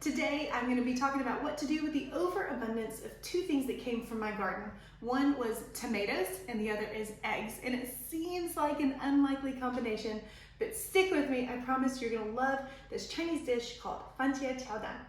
today I'm going to be talking about what to do with the overabundance of two things that came from my garden. One was tomatoes and the other is eggs. And it seems like an unlikely combination, but stick with me. I promise you're going to love this Chinese dish called番茄炒蛋.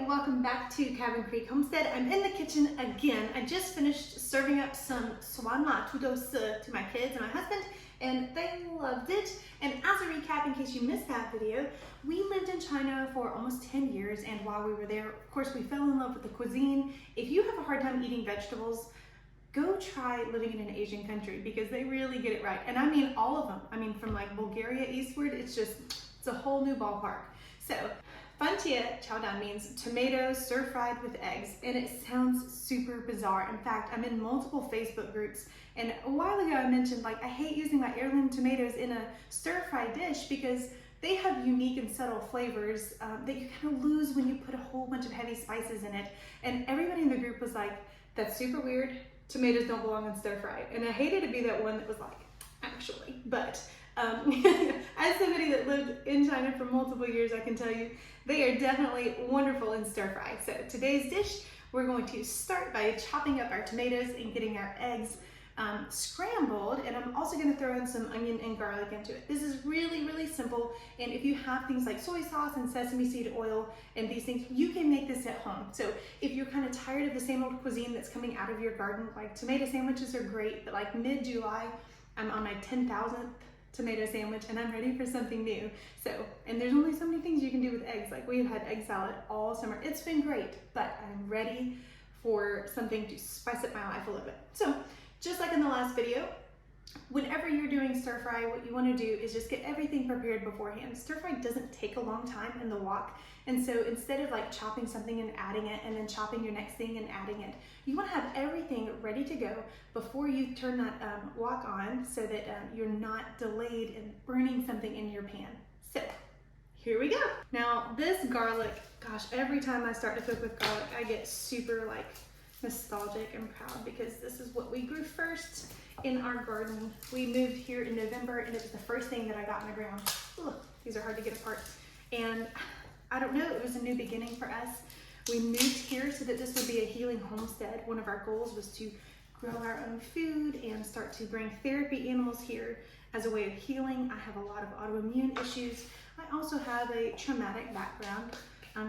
Welcome back to Cabin Creek Homestead. I'm in the kitchen again. I just finished serving up some swan la tomato to my kids and my husband, and they loved it. And as a recap, in case you missed that video, we lived in China for almost 10 years, and while we were there, of course, we fell in love with the cuisine. If you have a hard time eating vegetables, go try living in an Asian country because they really get it right. And I mean all of them. I mean from like Bulgaria eastward, it's a whole new ballpark. So番茄炒蛋means tomatoes stir-fried with eggs, and it sounds super bizarre. In fact, I'm in multiple Facebook groups, and a while ago I mentioned like I hate using my heirloom tomatoes in a stir-fry dish because they have unique and subtle flavors that you kind of lose when you put a whole bunch of heavy spices in it. And everybody in the group was like, that's super weird, tomatoes don't belong in stir-fry. And I hated to be that one that was like, actually, but as somebody that lived in China for multiple years, I can tell you they are definitely wonderful in stir fry. So today's dish, we're going to start by chopping up our tomatoes and getting our eggs scrambled, and I'm also going to throw in some onion and garlic into it. This is really, really simple, and if you have things like soy sauce and sesame seed oil and these things, you can make this at home. So if you're kind of tired of the same old cuisine that's coming out of your garden, like tomato sandwiches are great, but like mid-July, I'm on my 10,000th tomato sandwich and I'm ready for something new. So, and there's only so many things you can do with eggs. Like we've had egg salad all summer. It's been great, but I'm ready for something to spice up my life a little bit. So just like in the last video, whenever you're doing stir fry, what you want to do is just get everything prepared beforehand. Stir fry doesn't take a long time in the wok. And so instead of like chopping something and adding it and then chopping your next thing and adding it, you want to have everything ready to go before you turn that wok on so that you're not delayed in burning something in your pan. So here we go. Now this garlic, gosh, every time I start to cook with garlic, I get super like nostalgic and proud because this is what we grew first in our garden. We moved here in November and it was the first thing that I got in the ground. Ugh, these are hard to get apart. And I don't know, it was a new beginning for us. We moved here so that this would be a healing homestead. One of our goals was to grow our own food and start to bring therapy animals here as a way of healing. I have a lot of autoimmune issues. I also have a traumatic background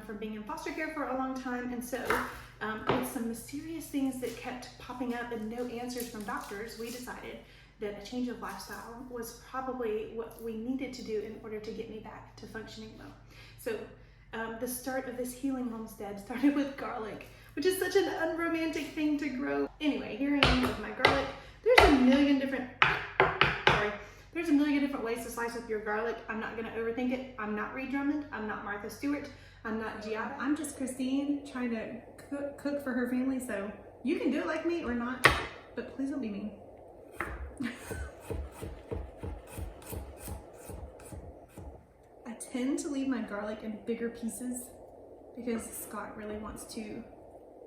from being in foster care for a long time. And so with some mysterious things that kept popping up and no answers from doctors, we decided that a change of lifestyle was probably what we needed to do in order to get me back to functioning well. So the start of this healing homestead started with garlic, which is such an unromantic thing to grow. Anyway, here I am with my garlic. There's a million different ways to slice up your garlic. I'm not gonna overthink it. I'm not Ree Drummond. I'm not Martha Stewart. I'm not Giada. I'm just Christine trying to cook for her family. So you can do it like me or not, but please don't be mean. I tend to leave my garlic in bigger pieces because Scott really wants to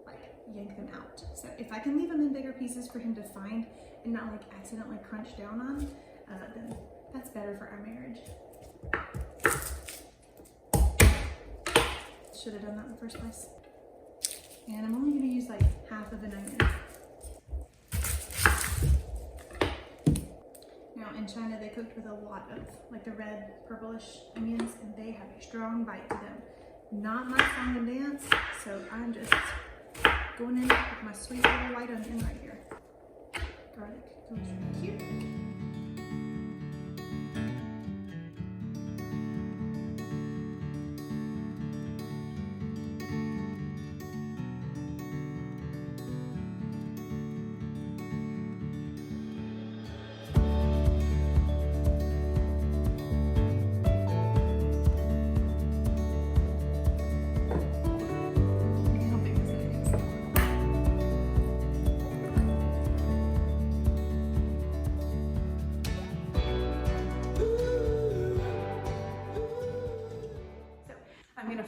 like yank them out. So if I can leave them in bigger pieces for him to find and not like accidentally crunch down on, then that's better for our marriage. Should have done that in the first place. And I'm only going to use like half of an onion. Now in China they cooked with a lot of like the red purplish onions and they have a strong bite to them. Not my song and dance, so I'm just going in with my sweet little white onion right here. Garlic goes right here.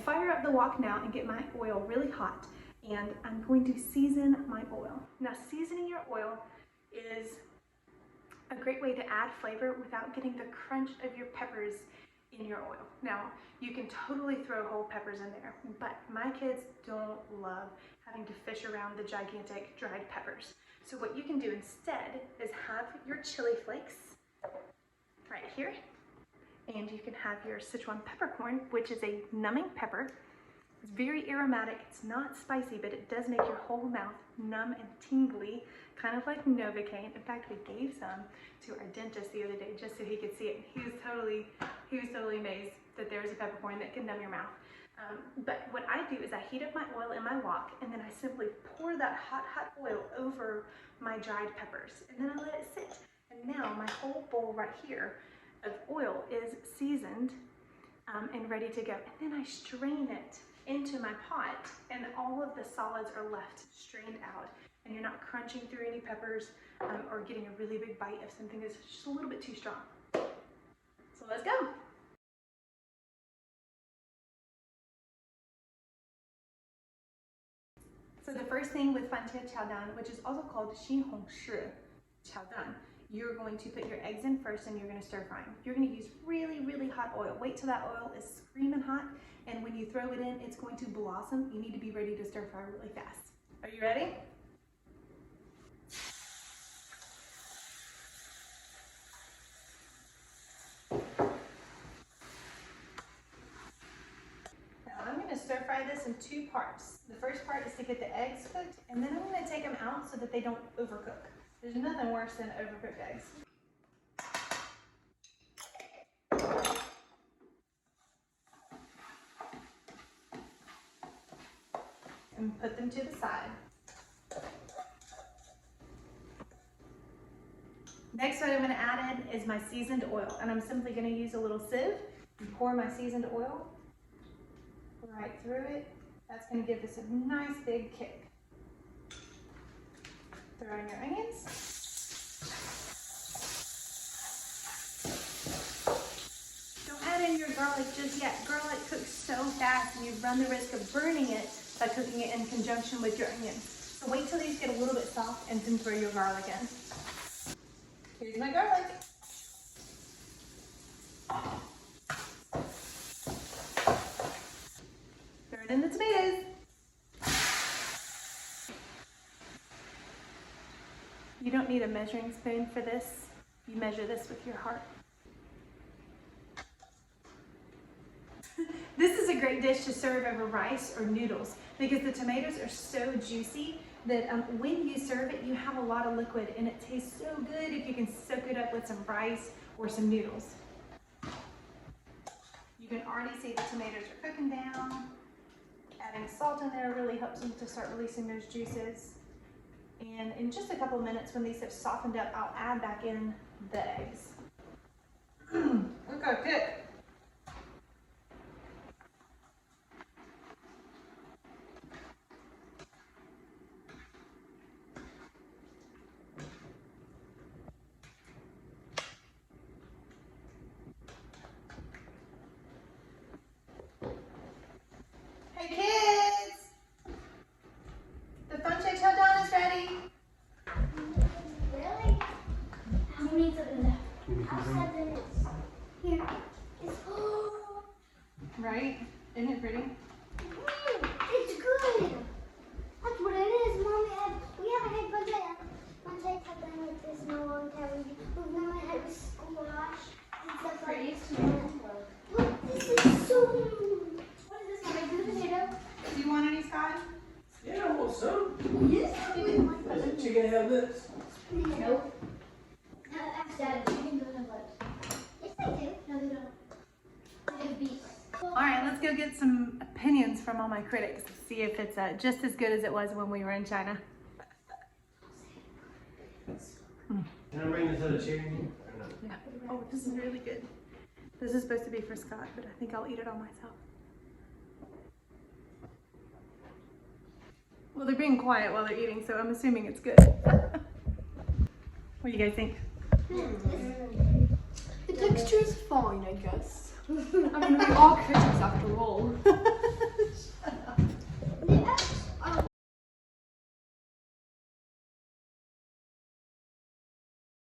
Fire up the wok now and get my oil really hot, and I'm going to season my oil. oil is a great way to add flavor without getting the crunch of your peppers in your oil. Now, you can totally throw whole peppers in there, but my kids don't love having to fish around the gigantic dried peppers. So what you can do instead is have your chili flakes right here, and you can have your Sichuan peppercorn, which is a numbing pepper. It's very aromatic, it's not spicy, but it does make your whole mouth numb and tingly, kind of like Novocaine. In fact, we gave some to our dentist the other day just so he could see it. He was totally amazed that there's a peppercorn that can numb your mouth. But what I do is I heat up my oil in my wok, and then I simply pour that hot oil over my dried peppers, and then I let it sit. And now my whole bowl right here of oil is seasoned and ready to go. And then I strain it into my pot, and all of the solids are left strained out, and you're not crunching through any peppers or getting a really big bite of something that's just a little bit too strong. So let's go. So the first thing with Ban茄炒蛋, which is also called 西红柿炒蛋, you're going to put your eggs in first, and you're going to stir fry them. You're going to use really hot oil. Wait till that oil is screaming hot, and when you throw it in, it's going to blossom. You need to be ready to stir fry really fast. Are you ready? Now I'm going to stir fry this in two parts. The first part is to get the eggs cooked, and then I'm going to take them out so that they don't overcook. There's nothing worse than overcooked eggs. And put them to the side. Next, what I'm going to add in is my seasoned oil, and I'm simply going to use a little sieve and pour my seasoned oil right through it. That's going to give this a nice big kick. Throw in your onions. Don't add in your garlic just yet. Garlic cooks so fast, and you run the risk of burning it by cooking it in conjunction with your onions. So wait till these get a little bit soft, and then throw your garlic in. Here's my garlic. Throw it in the tomatoes. You don't need a measuring spoon for this. You measure this with your heart. This is a great dish to serve over rice or noodles because the tomatoes are so juicy that when you serve it, you have a lot of liquid, and it tastes so good if you can soak it up with some rice or some noodles. You can already see the tomatoes are cooking down. Adding salt in there really helps them to start releasing those juices. And in just a couple of minutes, when these have softened up, I'll add back in the eggs. Look how good. Hey kids! The Ban茄炒蛋 is ready. Really? How many minutes are left? I'll 7 minutes. Here. It's Right? Isn't it pretty? it's good. That's what it is, Mommy. We haven't had Banché炒蛋like this in a long time. We've never had squash and stuff like this. Look, this is so. What is this? Can I do the potato? Do you want any, Scott? Yeah, I want some. Yes, I do. Does the chicken have this? Nope. Ask Dad. Chicken doesn't have legs. Yes, they do. No, they don't. They have beef. All right, let's go get some opinions from all my critics. See if it's just as good as it was when we were in China. Can I bring this other chicken here? Or no? Yeah. Oh, this is really good. This is supposed to be for Scott, but I think I'll eat it all myself. Well, they're being quiet while they're eating, so I'm assuming it's good. What do you guys think? The texture is fine, I guess. I mean, we are critics after all.